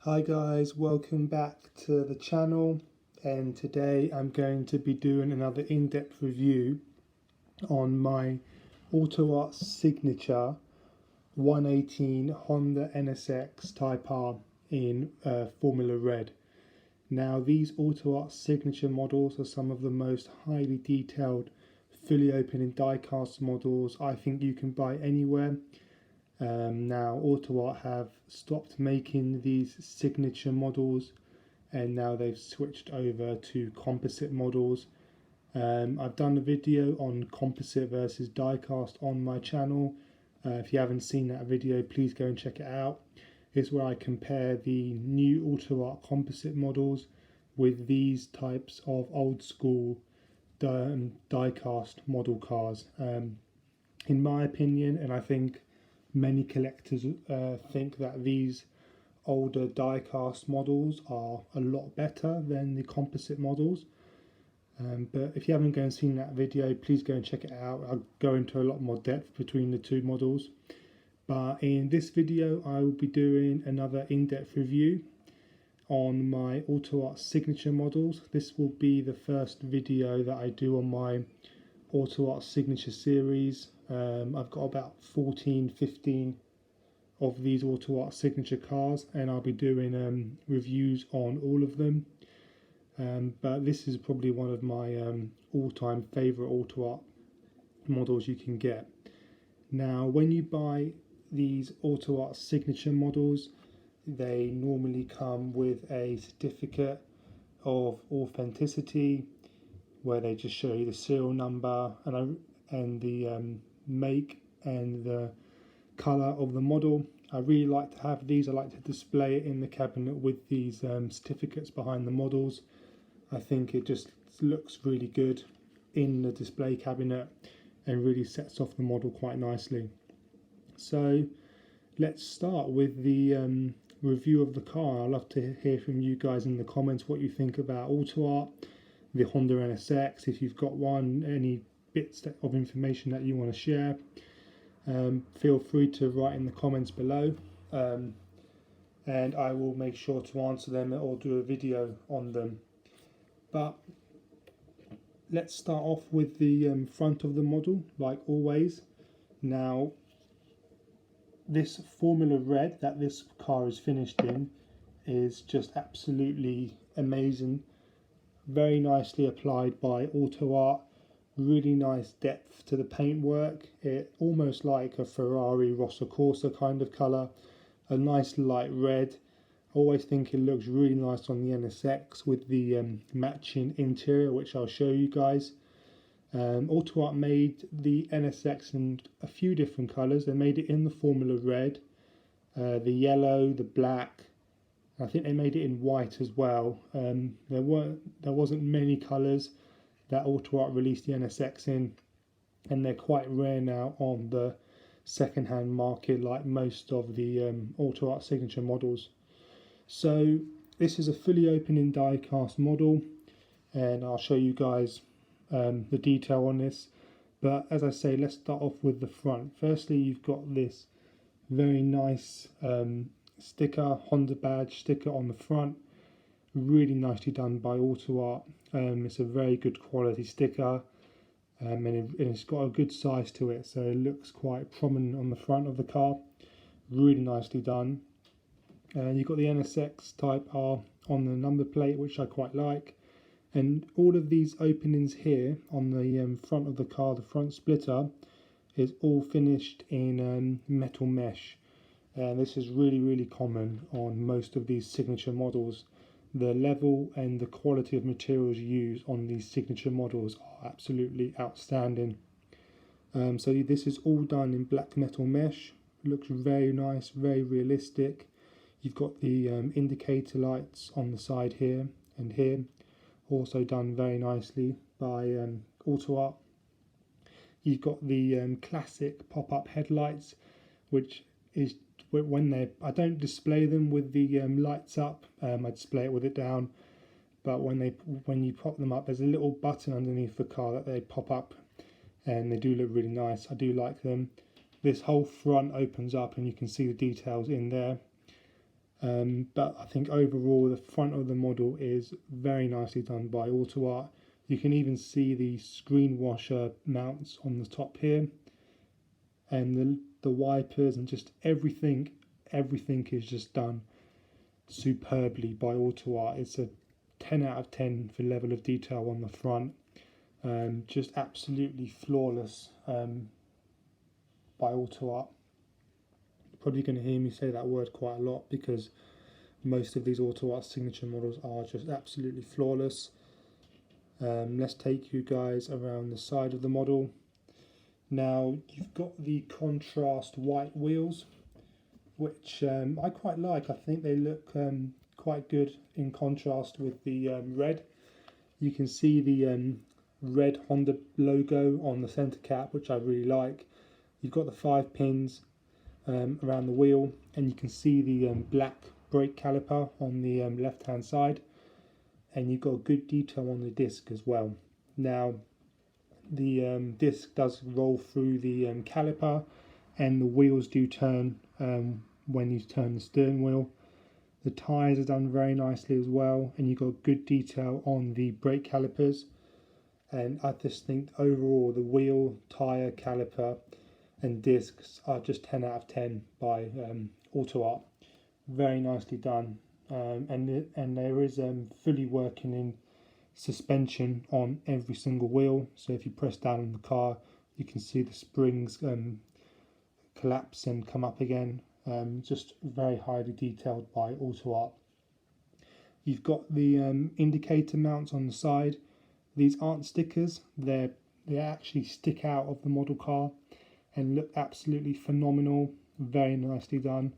Hi guys, welcome back to the channel, and today I'm going to be doing another in-depth review on my AUTOArt signature 118 Honda NSX Type R in Formula Red. Now these AUTOArt signature models are some of the most highly detailed fully open and die-cast models I think you can buy anywhere. Now AUTOArt have stopped making these signature models and now they've switched over to composite models. I've done a video on composite versus die-cast on my channel. If you haven't seen that video, please go and check it out. It's where I compare the new AUTOArt composite models with these types of old school die-cast model cars. In my opinion, and I think many collectors think that these older die-cast models are a lot better than the composite models. But if you haven't gone and seen that video, please go and check it out. I'll go into a lot more depth between the two models. But in this video, I will be doing another in-depth review on my AUTOArt signature models. This will be the first video that I do on my AUTOArt signature series. I've got about 15 of these AUTOArt signature cars, and I'll be doing reviews on all of them. But this is probably one of my all-time favourite AUTOArt models you can get. Now, when you buy these AUTOArt signature models, they normally come with a certificate of authenticity, where they just show you the serial number and the make and the colour of the model. I really like to have these. I like to display it in the cabinet with these certificates behind the models. I think it just looks really good in the display cabinet and really sets off the model quite nicely. So let's start with the review of the car. I'd love to hear from you guys in the comments what you think about AUTOArt, the Honda NSX. If you've got one, any bits of information that you want to share, feel free to write in the comments below, and I will make sure to answer them or do a video on them. But let's start off with the front of the model, like always. Now, this Formula Red that this car is finished in is just absolutely amazing. Very nicely applied by AUTOArt. Really nice depth to the paintwork. It almost like a Ferrari Rosso Corsa kind of colour. A nice light red. I always think it looks really nice on the NSX with the matching interior, which I'll show you guys. AUTOArt made the NSX in a few different colours. They made it in the Formula Red, the yellow, the black. I think they made it in white as well. There wasn't many colours that AUTOArt released the NSX in, and they're quite rare now on the second-hand market, like most of the AUTOArt signature models. So this is a fully open in die-cast model, and I'll show you guys the detail on this. But as I say, let's start off with the front. Firstly, you've got this very nice sticker, Honda badge sticker on the front. Really nicely done by AUTOArt. It's a very good quality sticker, and it's got a good size to it, so it looks quite prominent on the front of the car. Really nicely done. You've got the NSX Type R on the number plate, which I quite like. And all of these openings here on the front of the car, the front splitter, is all finished in metal mesh. This is really common on most of these signature models. The level and the quality of materials used on these signature models are absolutely outstanding. So this is all done in black metal mesh. Looks very nice, very realistic. You've got the indicator lights on the side here and here, also done very nicely by AUTOArt. You've got the classic pop-up headlights, which is when I don't display them with the lights up. I display it with it down, but when you pop them up, there's a little button underneath the car that they pop up, and they do look really nice. I do like them. This whole front opens up and you can see the details in there. But I think overall the front of the model is very nicely done by AUTOArt. You can even see the screen washer mounts on the top here, and the wipers and just everything is just done superbly by AUTOArt. It's a 10 out of 10 for level of detail on the front. Just absolutely flawless by AUTOArt. Probably going to hear me say that word quite a lot because most of these AUTOArt signature models are just absolutely flawless. Let's take you guys around the side of the model. Now you've got the contrast white wheels, which I quite like. I think they look quite good in contrast with the red. You can see the red Honda logo on the center cap, which I really like. You've got the 5 pins around the wheel, and you can see the black brake caliper on the left hand side, and you've got good detail on the disc as well. Now the disc does roll through the caliper, and the wheels do turn when you turn the steering wheel. The tyres are done very nicely as well, and you've got good detail on the brake calipers. And I just think overall the wheel, tyre, caliper and discs are just 10 out of 10 by AUTOArt. Very nicely done, and there is fully working in suspension on every single wheel. So if you press down on the car, you can see the springs collapse and come up again. Just very highly detailed by AUTOArt. You've got the indicator mounts on the side. These aren't stickers, they actually stick out of the model car and look absolutely phenomenal. Very nicely done,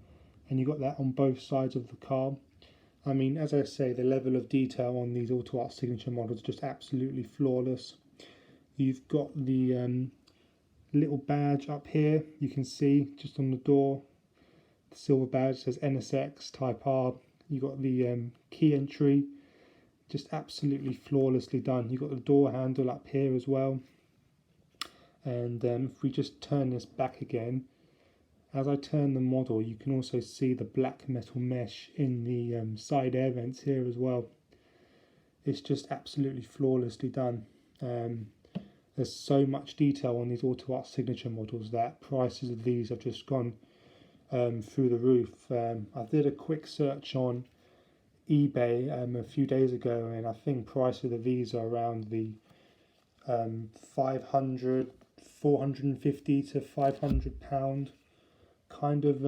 and you've got that on both sides of the car. I mean, as I say, the level of detail on these AUTOArt signature models is just absolutely flawless. You've got the little badge up here, you can see just on the door. The silver badge says NSX Type R. You've got the key entry, just absolutely flawlessly done. You've got the door handle up here as well. And if we just turn this back again, as I turn the model, you can also see the black metal mesh in the side air vents here as well. It's just absolutely flawlessly done. There's so much detail on these AUTOArt signature models that prices of these have just gone through the roof. I did a quick search on eBay a few days ago, and I think price of these are around the 450 to 500 pound kind of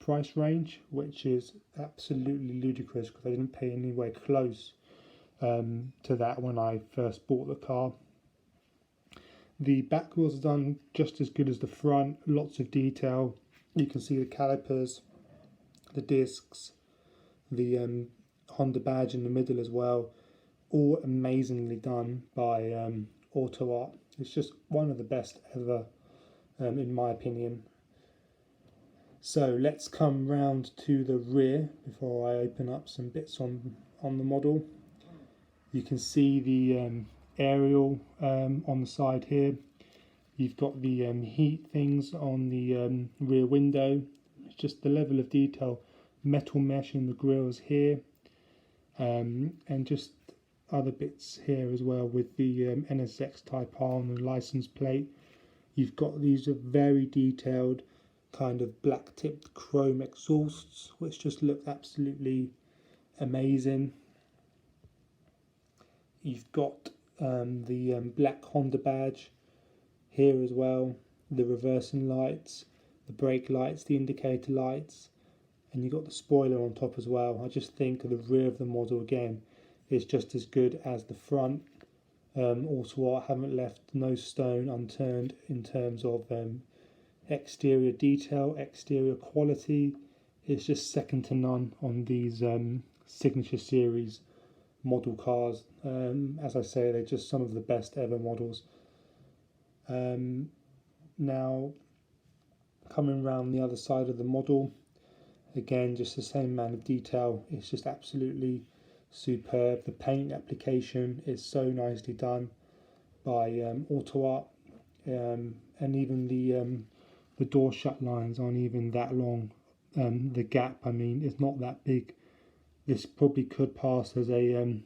price range, which is absolutely ludicrous because I didn't pay anywhere close to that when I first bought the car. The back wheels are done just as good as the front, lots of detail. You can see the calipers, the discs, the Honda badge in the middle as well, all amazingly done by AUTOArt. It's just one of the best ever in my opinion. So let's come round to the rear before I open up some bits on the model. You can see the aerial on the side here. You've got the heat things on the rear window. It's just the level of detail, metal mesh in the grills here, and just other bits here as well with the NSX Type R on the license plate. You've got these very detailed kind of black tipped chrome exhausts which just look absolutely amazing. You've got the black Honda badge here as well, the reversing lights, the brake lights, the indicator lights, and you've got the spoiler on top as well. I just think the rear of the model again is just as good as the front. AUTOArt haven't left no stone unturned in terms of exterior detail, exterior quality. It's just second to none on these signature series model cars. As I say, they're just some of the best ever models. Now coming around the other side of the model, again just the same amount of detail. It's just absolutely superb. The paint application is so nicely done by AUTOArt, and even the door shut lines aren't even that long the gap, I mean, it's not that big. This probably could pass as a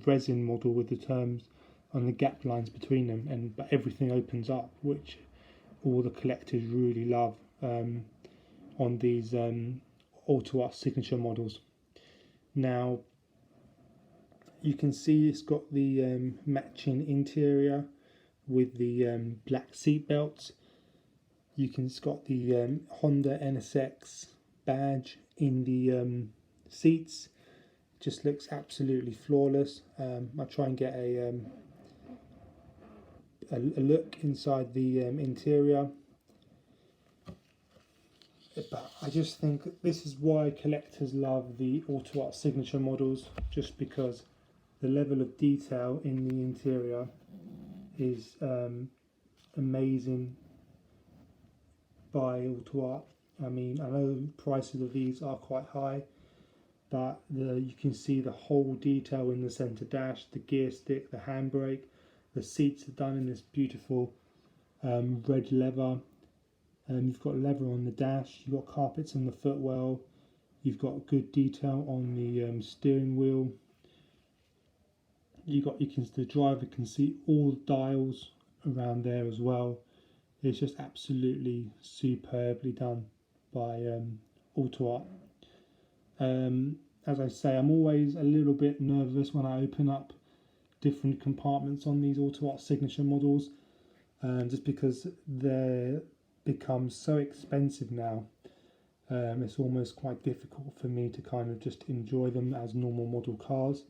resin model with the terms and the gap lines between them, but everything opens up, which all the collectors really love on these AUTOArt signature models. Now you can see it's got the matching interior with the black seat belts. It's got the Honda NSX badge in the seats. It just looks absolutely flawless. I'll try and get a look inside the interior. But I just think this is why collectors love the AUTOArt signature models, just because the level of detail in the interior is amazing by AUTOArt. I mean, I know the prices of these are quite high, but you can see the whole detail in the centre dash, the gear stick, the handbrake. The seats are done in this beautiful red leather. You've got leather on the dash, you've got carpets on the footwell, you've got good detail on the steering wheel. The driver can see all the dials around there as well. It's just absolutely superbly done by AUTOArt. As I say, I'm always a little bit nervous when I open up different compartments on these AUTOArt signature models, just because they're become so expensive now. It's almost quite difficult for me to kind of just enjoy them as normal model cars,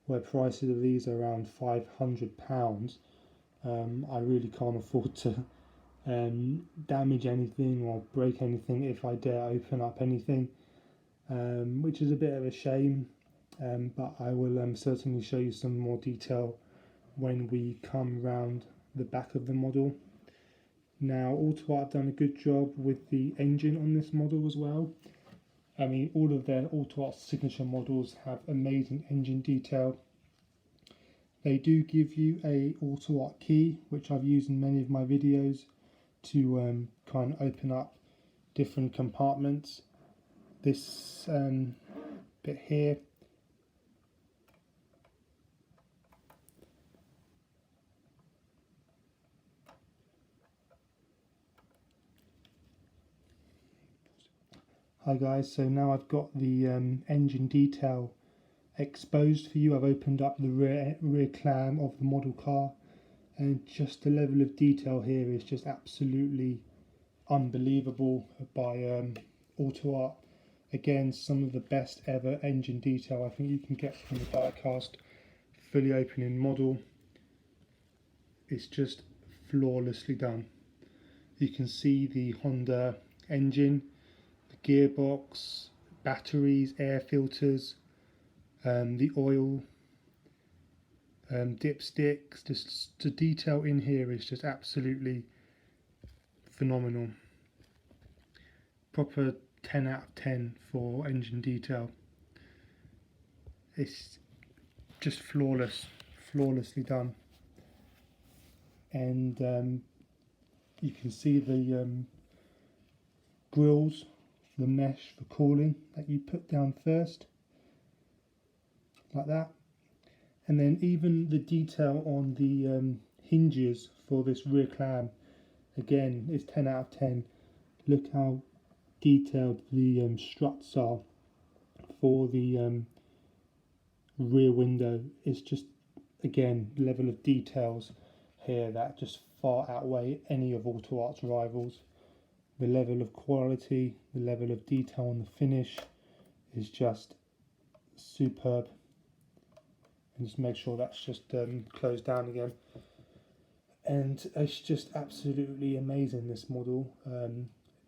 where prices of these are around £500. I really can't afford to damage anything or break anything if I dare open up anything, which is a bit of a shame, but I will certainly show you some more detail when we come round the back of the model. Now, AUTOArt have done a good job with the engine on this model as well. I mean, all of their AUTOArt signature models have amazing engine detail. They do give you a AUTOArt key, which I've used in many of my videos to kind of open up different compartments. This bit here, hi guys, so now I've got the engine detail exposed for you. I've opened up the rear clam of the model car, and just the level of detail here is just absolutely unbelievable by AUTOArt. Again, some of the best ever engine detail I think you can get from the diecast fully opening model. It's just flawlessly done. You can see the Honda engine, gearbox, batteries, air filters, the oil, dipsticks. Just the detail in here is just absolutely phenomenal. Proper 10 out of 10 for engine detail. It's just flawlessly done. And you can see the grills, the mesh for cooling that you put down first, like that. And then even the detail on the hinges for this rear clam, again, is 10 out of 10. Look how detailed the struts are for the rear window. It's just, again, level of details here that just far outweigh any of AUTOART's rivals. The level of quality, the level of detail on the finish is just superb. And just make sure that's just closed down again. And it's just absolutely amazing, this model.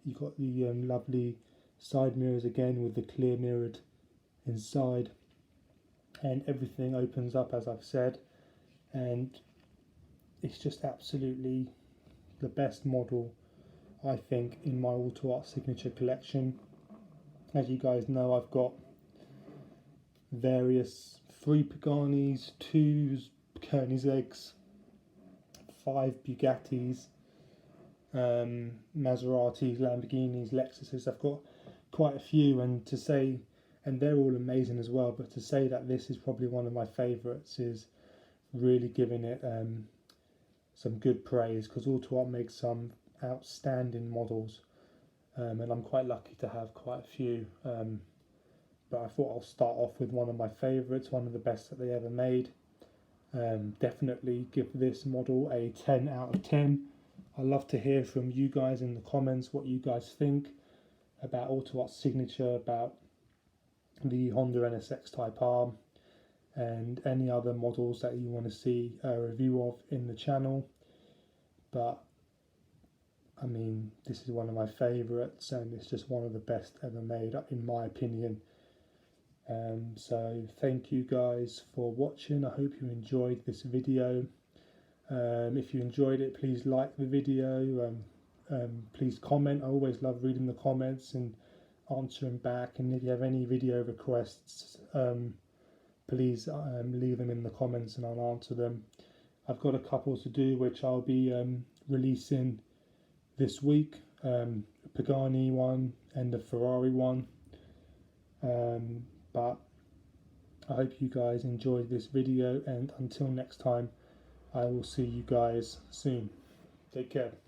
You've got the lovely side mirrors again with the clear mirrored inside, and everything opens up as I've said, and it's just absolutely the best model I think in my AUTOArt signature collection. As you guys know, I've got various 3 Paganis, 2 Koenigseggs, 5 Bugattis, Maseratis, Lamborghinis, Lexuses. I've got quite a few, and to say, and they're all amazing as well, but to say that this is probably one of my favourites is really giving it some good praise, because AUTOArt makes some outstanding models, and I'm quite lucky to have quite a few. But I thought I'll start off with one of my favourites, one of the best that they ever made. Definitely give this model a 10 out of 10. I love to hear from you guys in the comments what you guys think about AUTOART's signature, about the Honda NSX Type R, and any other models that you want to see a review of in the channel. But I mean, this is one of my favourites, and it's just one of the best ever made in my opinion. So thank you guys for watching. I hope you enjoyed this video. If you enjoyed it, please like the video, please comment. I always love reading the comments and answering back, and if you have any video requests, please leave them in the comments and I'll answer them. I've got a couple to do which I'll be releasing this week, a Pagani one and a Ferrari one, but I hope you guys enjoyed this video, and until next time I will see you guys soon. Take care.